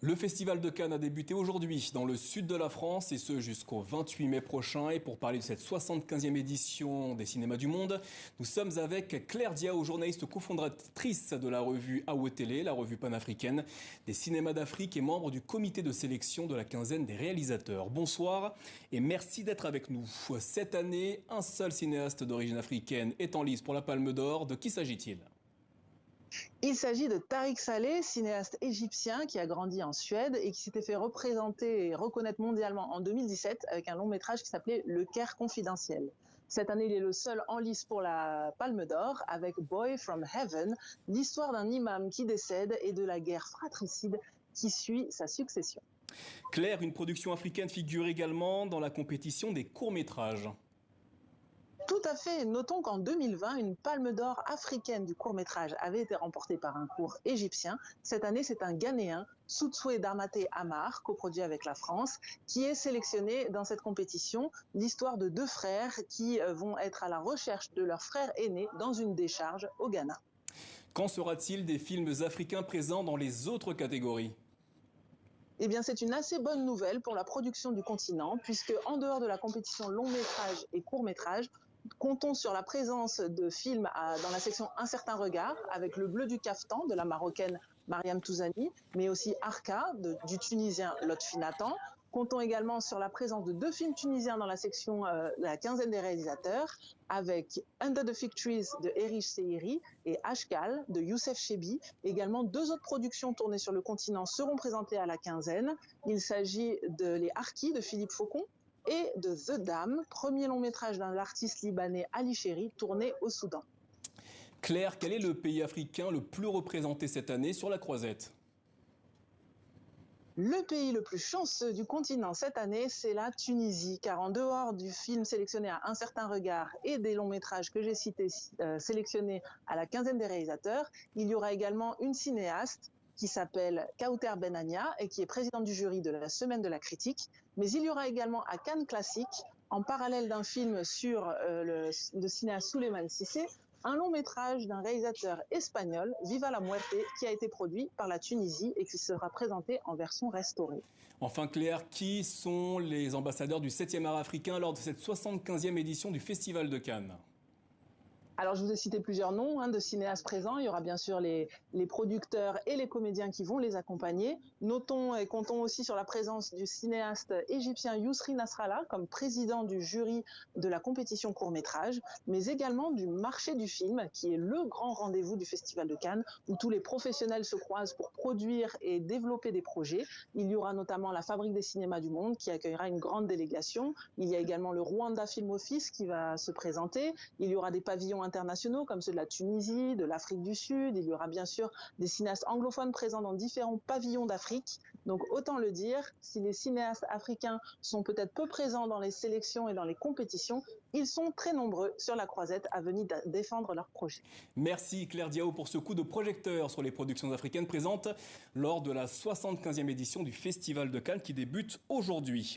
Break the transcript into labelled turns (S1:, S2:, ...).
S1: Le Festival de Cannes a débuté aujourd'hui dans le sud de la France et ce jusqu'au 28 mai prochain. Et pour parler de cette 75e édition des Cinémas du Monde, nous sommes avec Claire Diao, journaliste cofondatrice de la revue AO Télé, la revue panafricaine des cinémas d'Afrique et membre du comité de sélection de la quinzaine des réalisateurs. Bonsoir et merci d'être avec nous. Cette année, un seul cinéaste d'origine africaine est en lice pour la Palme d'Or. De qui s'agit-il ?
S2: Il s'agit de Tariq Saleh, cinéaste égyptien qui a grandi en Suède et qui s'était fait représenter et reconnaître mondialement en 2017 avec un long métrage qui s'appelait Le Caire confidentiel. Cette année, il est le seul en lice pour la Palme d'Or avec Boy from Heaven, l'histoire d'un imam qui décède et de la guerre fratricide qui suit sa succession.
S1: Claire, une production africaine figure également dans la compétition des courts-métrages.
S2: Tout à fait. Notons qu'en 2020, une palme d'or africaine du court-métrage avait été remportée par un court égyptien. Cette année, c'est un Ghanéen, Soutsoué Darmaté Amar, coproduit avec la France, qui est sélectionné dans cette compétition. L'histoire de deux frères qui vont être à la recherche de leur frère aîné dans une décharge au Ghana.
S1: Qu'en sera-t-il des films africains présents dans les autres catégories ?
S2: Eh bien, c'est une assez bonne nouvelle pour la production du continent, puisque en dehors de la compétition long métrage et court métrage, comptons sur la présence de films dans la section Un certain regard, avec Le bleu du caftan de la Marocaine Mariam Touzani, mais aussi Arka du Tunisien Lotfi Nathan. Comptons également sur la présence de deux films tunisiens dans la section de la quinzaine des réalisateurs, avec Under the Fig Trees de Erich Seiri et Ashkal de Youssef Chebi. Également, deux autres productions tournées sur le continent seront présentées à la quinzaine. Il s'agit de Les Harkis de Philippe Faucon et de The Dame, premier long métrage d'un artiste libanais Ali Chéri, tourné au Soudan.
S1: Claire, quel est le pays africain le plus représenté cette année sur la croisette ?
S2: Le pays le plus chanceux du continent cette année, c'est la Tunisie, car en dehors du film sélectionné à Un certain regard et des longs métrages que j'ai cités sélectionnés à la quinzaine des réalisateurs, il y aura également une cinéaste qui s'appelle Kauter Benania et qui est présidente du jury de la Semaine de la Critique. Mais il y aura également à Cannes Classique, en parallèle d'un film sur le cinéaste Souleymane Cissé, un long métrage d'un réalisateur espagnol, Viva la Muerte, qui a été produit par la Tunisie et qui sera présenté en version restaurée.
S1: Enfin Claire, qui sont les ambassadeurs du 7e art africain lors de cette 75e édition du Festival de Cannes ?
S2: Alors, je vous ai cité plusieurs noms de cinéastes présents. Il y aura bien sûr les producteurs et les comédiens qui vont les accompagner. Notons et comptons aussi sur la présence du cinéaste égyptien Yousri Nasrallah comme président du jury de la compétition court-métrage, mais également du marché du film, qui est le grand rendez-vous du Festival de Cannes, où tous les professionnels se croisent pour produire et développer des projets. Il y aura notamment la Fabrique des cinémas du monde qui accueillera une grande délégation. Il y a également le Rwanda Film Office qui va se présenter. Il y aura des pavillons internationaux comme ceux de la Tunisie, de l'Afrique du Sud. Il y aura bien sûr des cinéastes anglophones présents dans différents pavillons d'Afrique. Donc autant le dire, si les cinéastes africains sont peut-être peu présents dans les sélections et dans les compétitions, ils sont très nombreux sur la croisette à venir défendre leurs projets.
S1: Merci Claire Diao pour ce coup de projecteur sur les productions africaines présentes lors de la 75e édition du Festival de Cannes qui débute aujourd'hui.